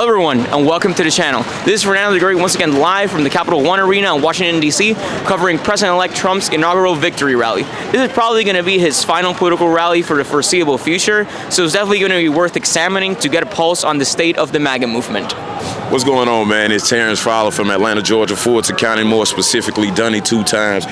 Hello everyone, and welcome to the channel. This is Fernando the Great once again live from the Capital One Arena in Washington, D.C., covering President-elect Trump's inaugural victory rally. This is probably going to be his final political rally for the foreseeable future, so it's definitely going to be worth examining to get a pulse on the state of the MAGA movement. What's going on, man? It's Terrence Fowler from Atlanta, Georgia, Fulton County, more specifically Dunny 2 times.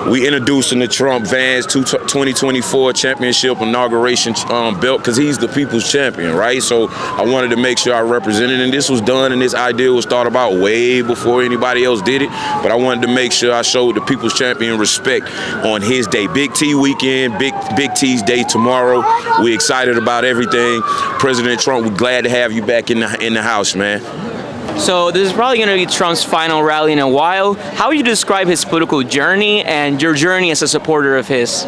We introducing the Trump Vans 2024 championship inauguration belt because he's the people's champion, right? So I wanted to make sure I represented, and this was done and this idea was thought about way before anybody else did it, but I wanted to make sure I showed the people's champion respect on his day. Big T weekend, Big T's day tomorrow. We excited about everything. President Trump, we're glad to have you back in the house, man. So this is probably going to be Trump's final rally in a while. How would you describe his political journey and your journey as a supporter of his?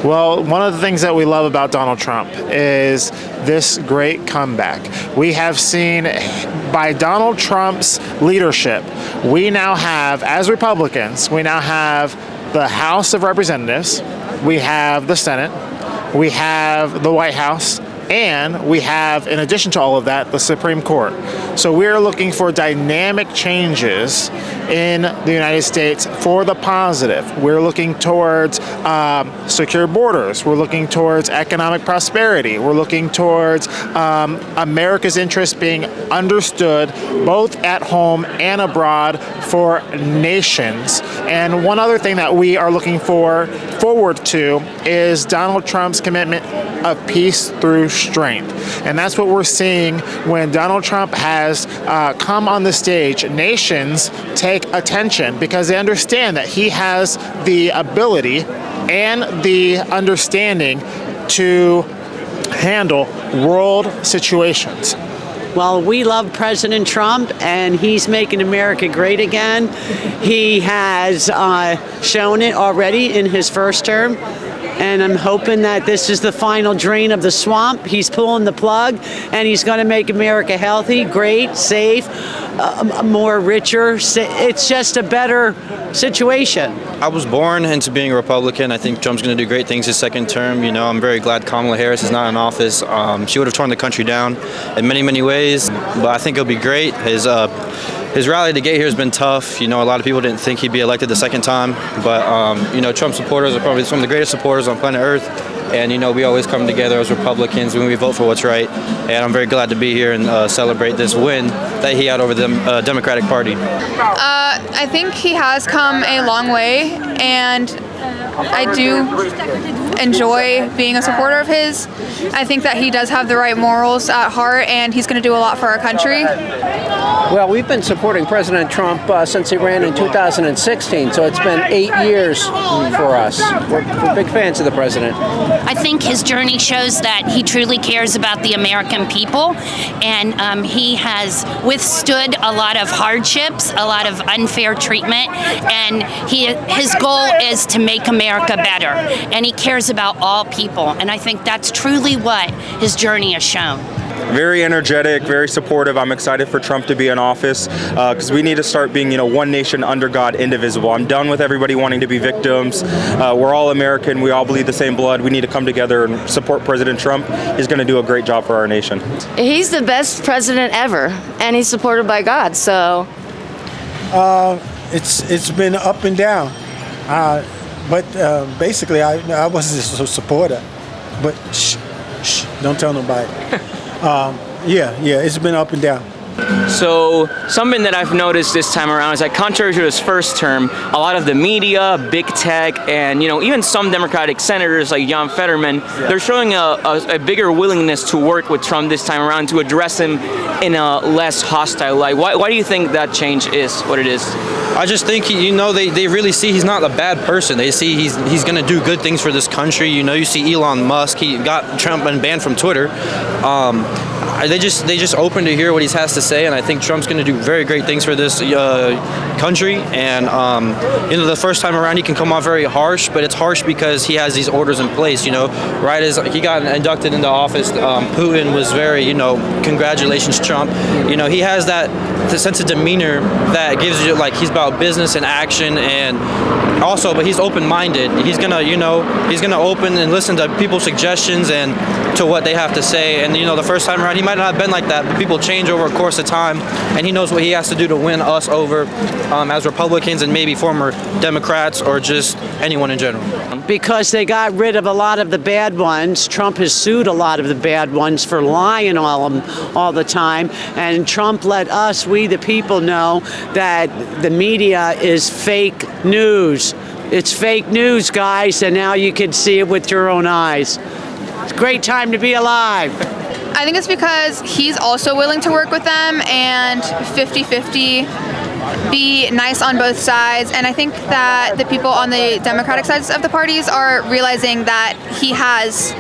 Well, one of the things that we love about Donald Trump is this great comeback. We have seen by Donald Trump's leadership, we now have, as Republicans, we now have the House of Representatives, we have the Senate, we have the White House, and we have, in addition to all of that, the Supreme Court. So we're looking for dynamic changes in the United States for the positive. We're looking towards secure borders. We're looking towards economic prosperity. We're looking towards America's interests being understood both at home and abroad for nations. And one other thing that we are looking forward to is Donald Trump's commitment of peace through strength. And that's what we're seeing when Donald Trump has come on the stage. Nations take attention because they understand that he has the ability and the understanding to handle world situations. Well, we love President Trump, and he's making America great again. He has shown it already in his first term. And I'm hoping that this is the final drain of the swamp. He's pulling the plug, and he's going to make America healthy, great, safe, more richer. It's just a better situation. I was born into being a Republican. I think Trump's going to do great things his second term. You know, I'm very glad Kamala Harris is not in office. She would have torn the country down in many, many ways, but I think it'll be great. His rally to get here has been tough. You know, a lot of people didn't think he'd be elected the second time, but you know, Trump supporters are probably some of the greatest supporters on planet Earth. And you know, we always come together as Republicans when we vote for what's right. And I'm very glad to be here and celebrate this win that he had over the Democratic Party. I think he has come a long way, and I do enjoy being a supporter of his. I think that he does have the right morals at heart, and he's going to do a lot for our country. Well, we've been supporting President Trump since he ran in 2016, so it's been 8 years for us. We're big fans of the president. I think his journey shows that he truly cares about the American people, and he has withstood a lot of hardships, a lot of unfair treatment, and his goal is to make America better, and he cares about all people, and I think that's truly what his journey has shown. Very energetic, very supportive. I'm excited for Trump to be in office because we need to start being, one nation under God, indivisible. I'm done with everybody wanting to be victims. We're all American. We all bleed the same blood. We need to come together and support President Trump. He's going to do a great job for our nation. He's the best president ever, and he's supported by God. So it's been up and down, but basically I wasn't a supporter. But shh, don't tell nobody. Yeah, it's been up and down. So something that I've noticed this time around is that contrary to his first term, a lot of the media, big tech, and even some Democratic senators like John Fetterman, they're showing a bigger willingness to work with Trump this time around to address him in a less hostile light. Why do you think that change is what it is? I just think, they really see he's not a bad person. They see he's going to do good things for this country. You see Elon Musk, he got Trump banned from Twitter. They just open to hear what he has to say, and I think Trump's going to do very great things for this country. And the first time around he can come off very harsh, but it's harsh because he has these orders in place. Right as he got inducted into office, Putin was very, congratulations, Trump. He has that sense of demeanor that gives you he's about about business and action, and also, but he's open-minded. He's gonna, he's gonna open and listen to people's suggestions and to what they have to say. And the first time around, he might not have been like that, but people change over a course of time, and he knows what he has to do to win us over as Republicans and maybe former Democrats or just anyone in general. Because they got rid of a lot of the bad ones. Trump has sued a lot of the bad ones for lying all the time. And Trump let us, we the people, know that the media is fake news. It's fake news, guys, and now you can see it with your own eyes. It's a great time to be alive. I think it's because he's also willing to work with them and 50-50, be nice on both sides. And I think that the people on the Democratic sides of the parties are realizing that he has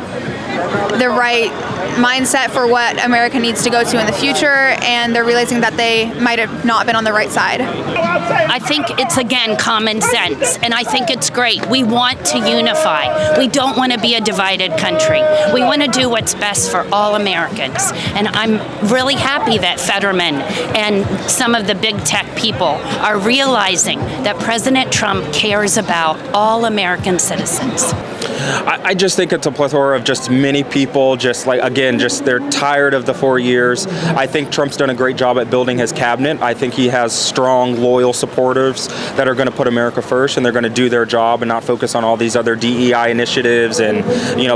the right mindset for what America needs to go to in the future, and they're realizing that they might have not been on the right side. I think it's, again, common sense, and I think it's great. We want to unify. We don't want to be a divided country. We want to do what's best for all Americans, and I'm really happy that Fetterman and some of the big tech people are realizing that President Trump cares about all American citizens. I just think it's a plethora of just many people, just they're tired of the 4 years. I think Trump's done a great job at building his cabinet. I think he has strong, loyal supporters that are going to put America first, and they're going to do their job and not focus on all these other DEI initiatives and,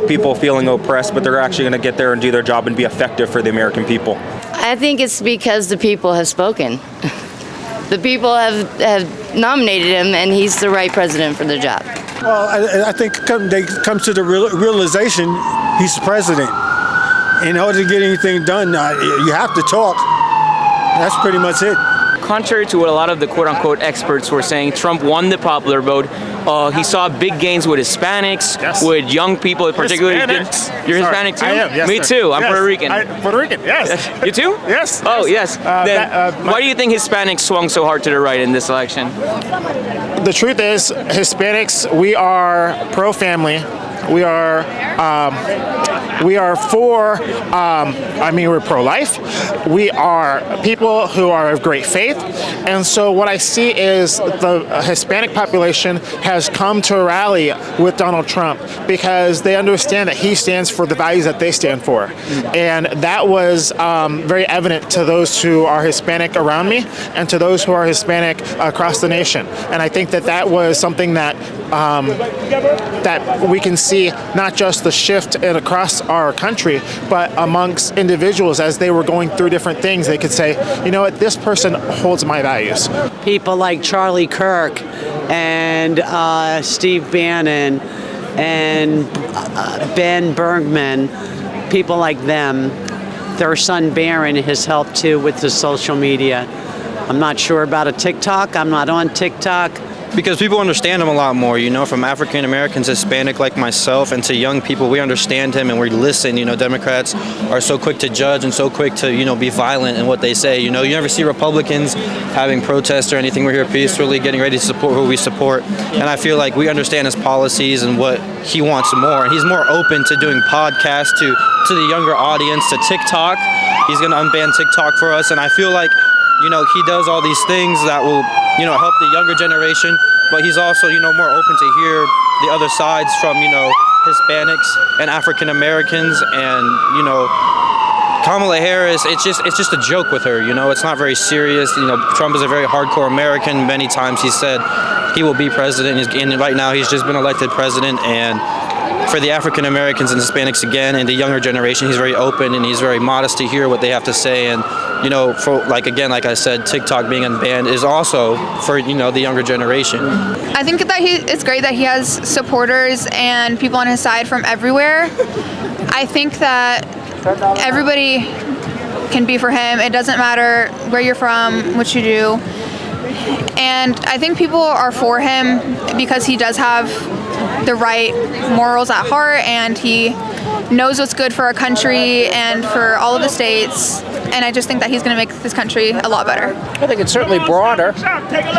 people feeling oppressed, but they're actually going to get there and do their job and be effective for the American people. I think it's because the people have spoken. The people have nominated him, and he's the right president for the job. Well, I think they come to the realization he's the president. In order to get anything done, you have to talk. That's pretty much it. Contrary to what a lot of the quote-unquote experts were saying, Trump won the popular vote. He saw big gains with Hispanics, with young people, particularly. You're Hispanic too? I am, yes, Me sir. too. I'm Yes. Puerto Rican. Puerto Rican, yes. You too? Yes. Oh, yes. Then my- why do you think Hispanics swung so hard to the right in this election? The truth is, Hispanics, we are pro-family. We are for, we're pro-life. We are people who are of great faith. And so what I see is the Hispanic population has come to rally with Donald Trump because they understand that he stands for the values that they stand for. And that was very evident to those who are Hispanic around me and to those who are Hispanic across the nation. And I think that was something that that we can see not just the shift across our country, but amongst individuals as they were going through different things. They could say, you know what, this person holds my values. People like Charlie Kirk and Steve Bannon and Ben Bergman, people like them. Their son Barron has helped too with the social media. I'm not sure about a TikTok. I'm not on TikTok. Because people understand him a lot more, from African Americans, Hispanic like myself, and to young people, we understand him and we listen. Democrats are so quick to judge and so quick to, be violent in what they say. You never see Republicans having protests or anything. We're here peacefully, getting ready to support who we support. And I feel like we understand his policies and what he wants more. And he's more open to doing podcasts to the younger audience, to TikTok. He's going to unban TikTok for us. And I feel like he does all these things that will, help the younger generation, but he's also, more open to hear the other sides from, Hispanics and African Americans, and, Kamala Harris, it's just a joke with her, it's not very serious. Trump is a very hardcore American. Many times he said he will be president, and right now he's just been elected president, and for the African Americans and Hispanics again, and the younger generation, he's very open and he's very modest to hear what they have to say. And for like I said, TikTok being unbanned is also for the younger generation. I think that it's great that he has supporters and people on his side from everywhere. I think that everybody can be for him. It doesn't matter where you're from, what you do. And I think people are for him because he does have the right morals at heart, and he knows what's good for our country and for all of the states. And I just think that he's going to make this country a lot better. I think it's certainly broader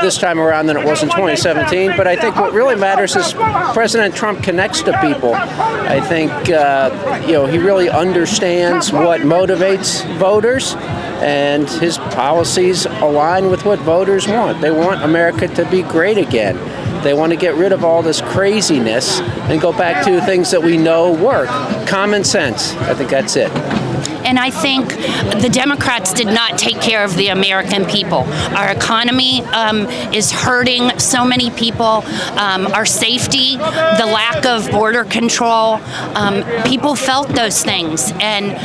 this time around than it was in 2017, but I think what really matters is President Trump connects to people. I think, he really understands what motivates voters, and his policies align with what voters want. They want America to be great again. They want to get rid of all this craziness and go back to things that we know work. Common sense. I think that's it. And I think the Democrats did not take care of the American people. Our economy is hurting so many people. Our safety, the lack of border control, people felt those things, and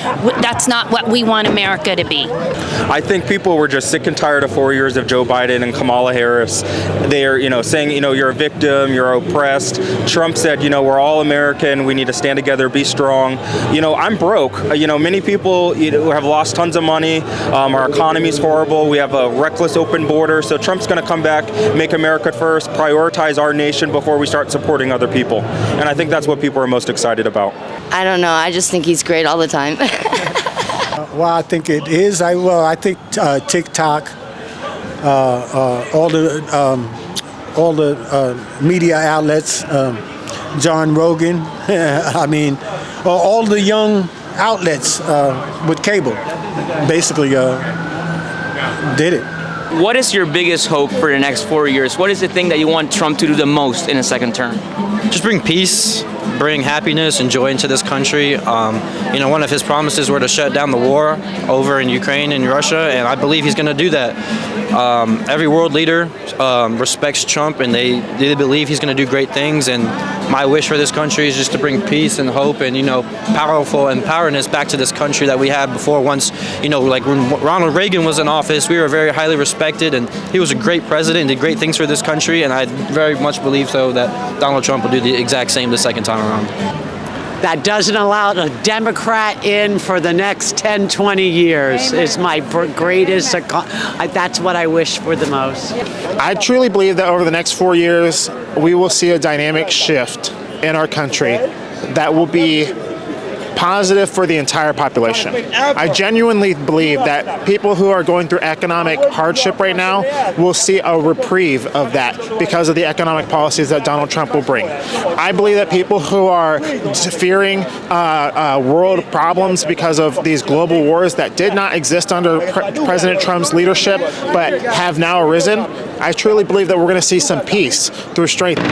that's not what we want America to be. I think people were just sick and tired of 4 years of Joe Biden and Kamala Harris. They're, saying, you're a victim, you're oppressed. Trump said, we're all American. We need to stand together, be strong. I'm broke. Many people have lost tons of money. Our economy's horrible. We have a reckless open border. So Trump's going to come back, make America first, prioritize our nation before we start supporting other people. And I think that's what people are most excited about. I don't know. I just think he's great all the time. Well, I think it is. I think TikTok, all the media outlets, John Rogan. I mean, all the young outlets with cable basically did it. What is your biggest hope for the next 4 years? What is the thing that you want Trump to do the most in a second term? Just bring peace, bring happiness and joy into this country. One of his promises were to shut down the war over in Ukraine and Russia, and I believe he's going to do that. Every world leader respects Trump, and they believe he's going to do great things. And my wish for this country is just to bring peace and hope and, powerful empowerness back to this country that we had before. Once, like when Ronald Reagan was in office, we were very highly respected, and he was a great president and did great things for this country. And I very much believe so that Donald Trump will do the exact same the second time around. That doesn't allow a Democrat in for the next 10, 20 years is my greatest, that's what I wish for the most. I truly believe that over the next 4 years, we will see a dynamic shift in our country that will be positive for the entire population. I genuinely believe that people who are going through economic hardship right now will see a reprieve of that because of the economic policies that Donald Trump will bring. I believe that people who are fearing world problems because of these global wars that did not exist under President Trump's leadership but have now arisen, I truly believe that we're going to see some peace through strength.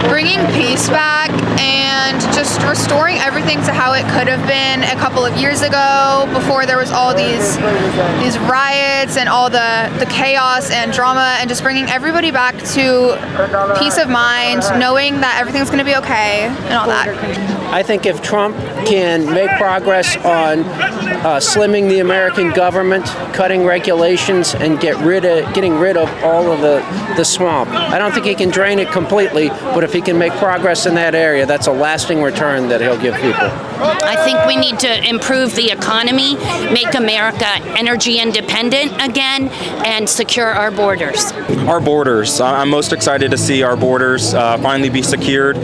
Bringing peace back and just restoring everything to how it could have been a couple of years ago before there was all these riots and all the chaos and drama, and just bringing everybody back to peace of mind, knowing that everything's going to be okay and all that. I think if Trump can make progress on slimming the American government, cutting regulations, and getting rid of all of the swamp, I don't think he can drain it completely, but if he can make progress in that area, that's a lasting return that he'll give people. I think we need to improve the economy, make America energy independent again, and secure our borders. Our borders. I'm most excited to see our borders finally be secured.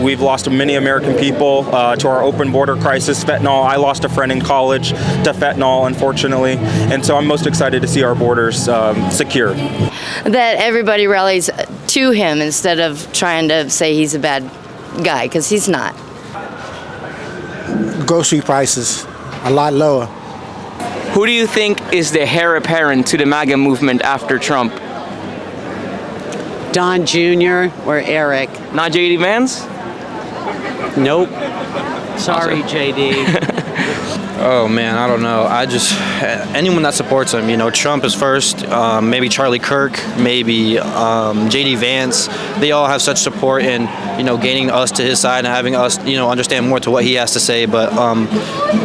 We've lost many American people to our open border crisis, fentanyl. I lost a friend in college to fentanyl, unfortunately, and so I'm most excited to see our borders secure. That everybody rallies to him instead of trying to say he's a bad guy, because he's not. Grocery prices a lot lower. Who do you think is the heir apparent to the MAGA movement after Trump? Don Jr. or Eric? Not J.D. Vance? Nope. Sorry, JD. Oh man, I don't know. Anyone that supports him, Trump is first, maybe Charlie Kirk, maybe J.D. Vance. They all have such support in, gaining us to his side and having us, understand more to what he has to say. But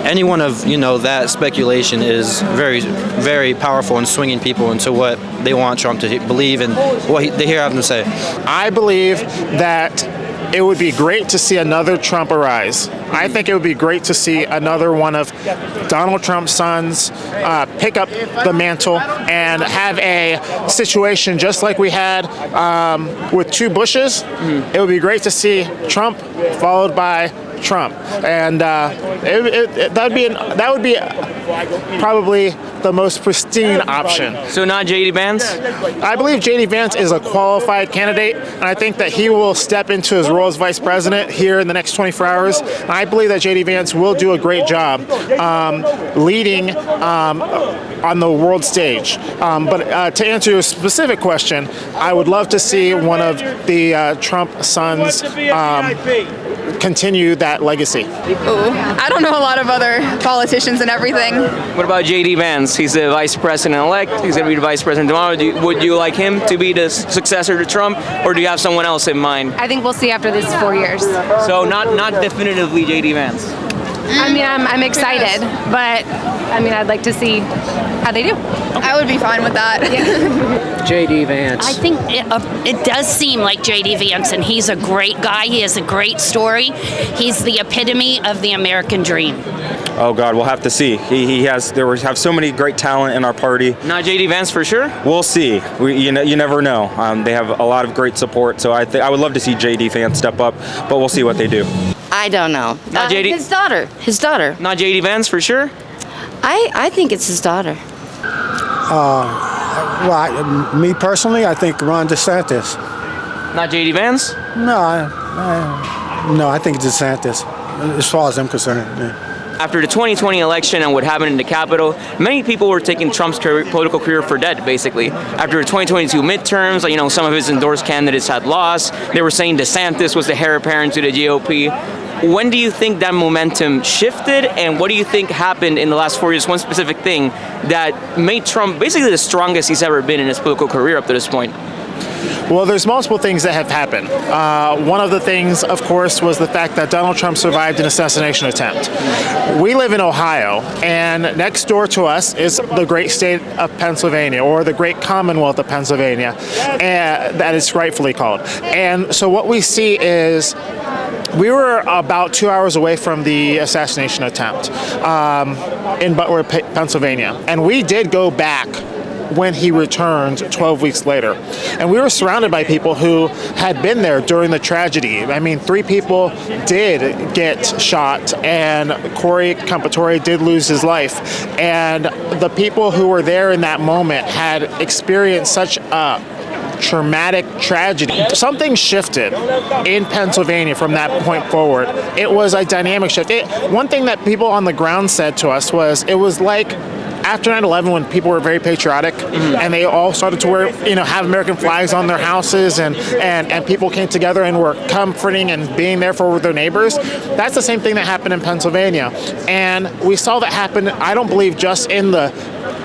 anyone of, that speculation is very, very powerful in swinging people into what they want Trump to believe and what they hear him say. I believe that it would be great to see another Trump arise. I think it would be great to see another one of Donald Trump's sons pick up the mantle and have a situation just like we had with two Bushes. It would be great to see Trump followed by Trump, and that would be probably the most pristine option. So not J.D. Vance? I believe J.D. Vance is a qualified candidate, and I think that he will step into his role as vice president here in the next 24 hours. And I believe that J.D. Vance will do a great job leading on the world stage. But to answer your specific question, I would love to see one of the Trump sons continue that legacy. I don't know a lot of other politicians and everything. What about J.D. Vance? He's the vice president-elect. He's going to be the vice president tomorrow. Would you like him to be the successor to Trump, or do you have someone else in mind? I think we'll see after this 4 years. So not definitively J.D. Vance. I mean, I'm excited, but I mean, I'd like to see how they do. I would be fine with that. J.D. Vance. I think it does seem like J.D. Vance, and he's a great guy. He has a great story. He's the epitome of the American dream. Oh God, we'll have to see. We have so many great talent in our party. Not J.D. Vance for sure? We'll see. You never know. They have a lot of great support, so I would love to see J.D. Vance step up, but we'll see what they do. I don't know. Not J.D. His daughter. Not J.D. Vance for sure? I think it's his daughter. Well, me personally, I think Ron DeSantis. Not J.D. Vance? No, I think it's DeSantis, as far as I'm concerned. Yeah. After the 2020 election and what happened in the Capitol, many people were taking Trump's political career for dead, basically. After the 2022 midterms, some of his endorsed candidates had lost. They were saying DeSantis was the heir apparent to the GOP. When do you think that momentum shifted, and what do you think happened in the last 4 years, one specific thing that made Trump basically the strongest he's ever been in his political career up to this point? Well, there's multiple things that have happened. One of the things, of course, was the fact that Donald Trump survived an assassination attempt. We live in Ohio, and next door to us is the great state of Pennsylvania, or the great Commonwealth of Pennsylvania, that it's rightfully called. And so what we see is we were about 2 hours away from the assassination attempt in Butler, Pennsylvania, and we did go back when he returned 12 weeks later. And we were surrounded by people who had been there during the tragedy. I mean, 3 people did get shot, and Corey Compatore did lose his life. And the people who were there in that moment had experienced such a traumatic tragedy. Something shifted in Pennsylvania from that point forward. It was a dynamic shift. One thing that people on the ground said to us was, it was like after 9/11, when people were very patriotic and they all started to wear, have American flags on their houses, and people came together and were comforting and being there for their neighbors. That's the same thing that happened in Pennsylvania. And we saw that happen, I don't believe, just in the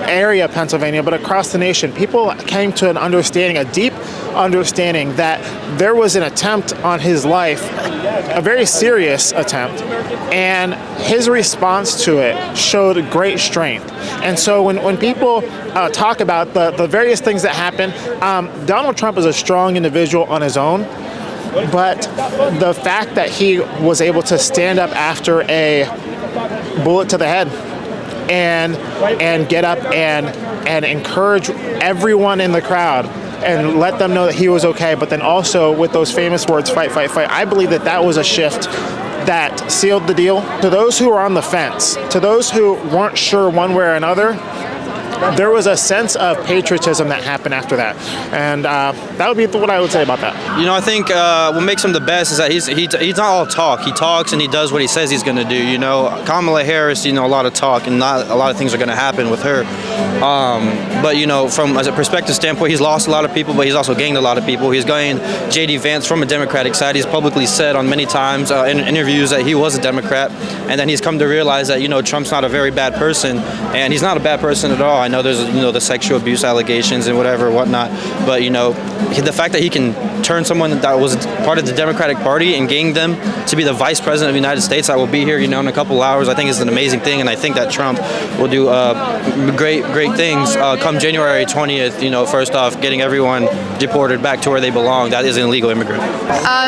area of Pennsylvania, but across the nation. People came to an understanding, a deep understanding, that there was an attempt on his life, a very serious attempt, and his response to it showed great strength. And so when people talk about the various things that happened, Donald Trump is a strong individual on his own, but the fact that he was able to stand up after a bullet to the head and get up and encourage everyone in the crowd and let them know that he was okay, but then also with those famous words, fight, fight, fight. I believe that was a shift that sealed the deal. To those who were on the fence, to those who weren't sure one way or another, there was a sense of patriotism that happened after that. And that would be what I would say about that. I think what makes him the best is that he's not all talk. He talks and he does what he says he's going to do. Kamala Harris, a lot of talk, and not a lot of things are going to happen with her. But from as a perspective standpoint, he's lost a lot of people, but he's also gained a lot of people. He's gained J.D. Vance from a Democratic side. He's publicly said on many times in interviews that he was a Democrat, and then he's come to realize that Trump's not a very bad person, and he's not a bad person at all. I know there's the sexual abuse allegations and whatnot, but the fact that he can turn someone that was part of the Democratic Party and gain them to be the vice president of the United States that will be here in a couple hours, I think is an amazing thing, and I think that Trump will do great things come January 20th. First off, getting everyone deported back to where they belong. That is an illegal immigrant.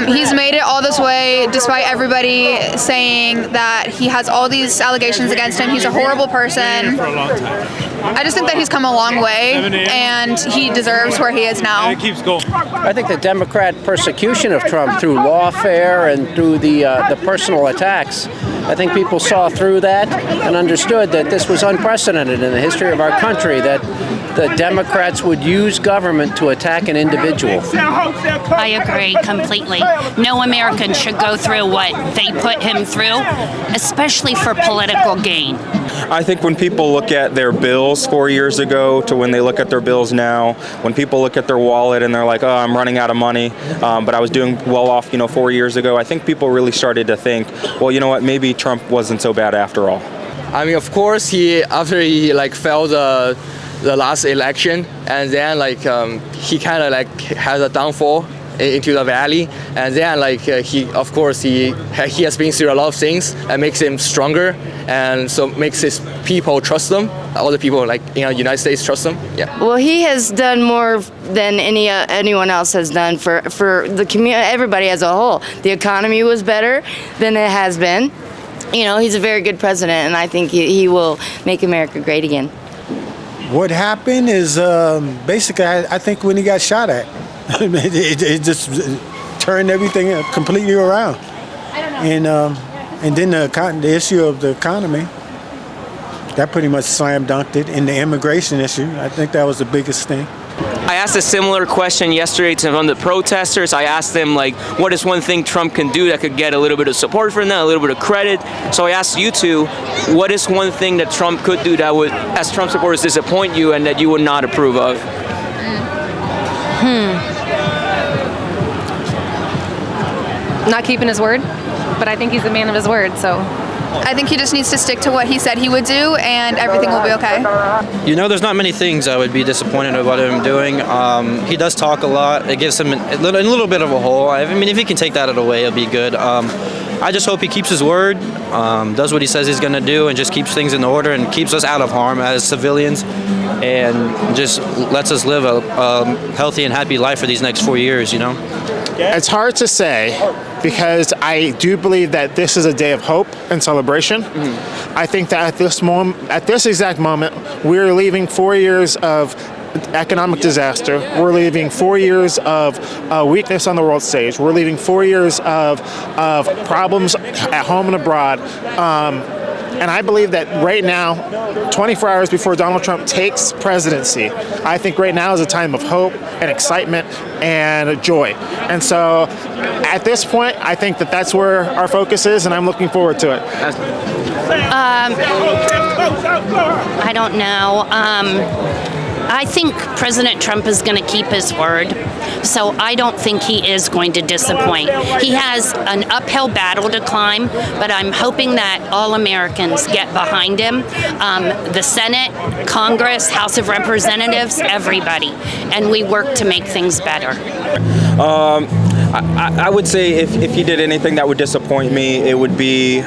He's made it all this way despite everybody saying that he has all these allegations against him. He's a horrible person. I just think that he's come a long way, and he deserves where he is now. And it keeps going. I think the Democrat persecution of Trump through lawfare and through the personal attacks, I think people saw through that and understood that this was unprecedented in the history of our country, that the Democrats would use government to attack an individual. I agree completely. No American should go through what they put him through, especially for political gain. I think when people look at their bills 4 years ago to when they look at their bills now, when people look at their wallet and they're like, oh, I'm running out of money, but I was doing well off, 4 years ago, I think people really started to think, well, you know what, maybe Trump wasn't so bad after all. I mean, of course, after he failed the last election, and then he kind of has a downfall into the valley, and then he has been through a lot of things that makes him stronger, and so makes his people trust them. All the people in the United States trust them. Yeah. Well, he has done more than anyone else has done for the community, everybody as a whole. The economy was better than it has been. He's a very good president, and I think he will make America great again. What happened is basically, I think when he got shot at, it just turned everything completely around. And then the issue of the economy, that pretty much slam dunked it. And the immigration issue, I think that was the biggest thing. I asked a similar question yesterday to one of the protesters. I asked them, what is one thing Trump can do that could get a little bit of support from them, a little bit of credit? So I asked you two, what is one thing that Trump could do that would, as Trump supporters, disappoint you and that you would not approve of? Not keeping his word, but I think he's a man of his word, so. I think he just needs to stick to what he said he would do, and everything will be okay. There's not many things I would be disappointed about him doing. He does talk a lot. It gives him a little bit of a hole. I mean, if he can take that away, it'll be good. I just hope he keeps his word, does what he says he's going to do, and just keeps things in order and keeps us out of harm as civilians, and just lets us live a healthy and happy life for these next 4 years, It's hard to say, because I do believe that this is a day of hope and celebration. I think that at this exact moment, we're leaving 4 years of economic disaster. We're leaving 4 years of weakness on the world stage. We're leaving 4 years of problems at home and abroad. And I believe that right now, 24 hours before Donald Trump takes presidency, I think right now is a time of hope and excitement and joy. And so at this point, I think that that's where our focus is, and I'm looking forward to it. I don't know. I think President Trump is going to keep his word, so I don't think he is going to disappoint. He has an uphill battle to climb, but I'm hoping that all Americans get behind him. The Senate, Congress, House of Representatives, everybody, and we work to make things better. I would say if he did anything that would disappoint me, it would be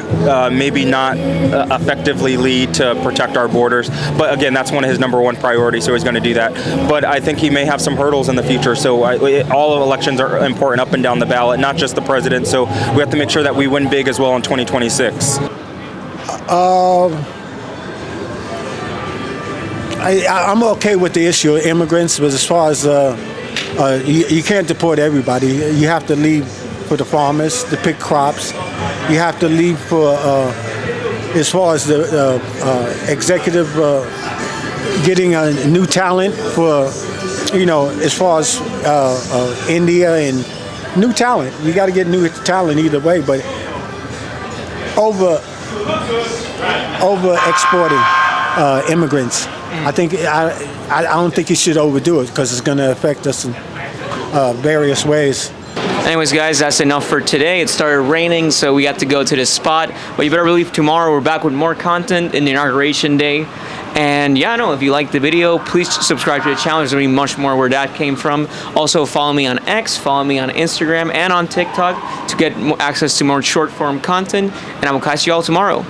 maybe not effectively lead to protect our borders. But again, that's one of his #1 priorities, so he's going to do that. But I think he may have some hurdles in the future. So all of elections are important up and down the ballot, not just the president. So we have to make sure that we win big as well in 2026. I'm okay with the issue of immigrants, but as far as you can't deport everybody. You have to leave for the farmers to pick crops. You have to leave for, as far as the executive, getting a new talent for, as far as India and new talent. You got to get new talent either way, but over exporting immigrants. I don't think you should overdo it, because it's going to affect us in various ways. Anyways, guys, that's enough for today. It started raining, so we have to go to this spot. But you better believe tomorrow we're back with more content in the Inauguration Day. And yeah, if you liked the video, please subscribe to the channel. There's going to be much more where that came from. Also, follow me on X, follow me on Instagram and on TikTok to get access to more short-form content. And I will catch you all tomorrow.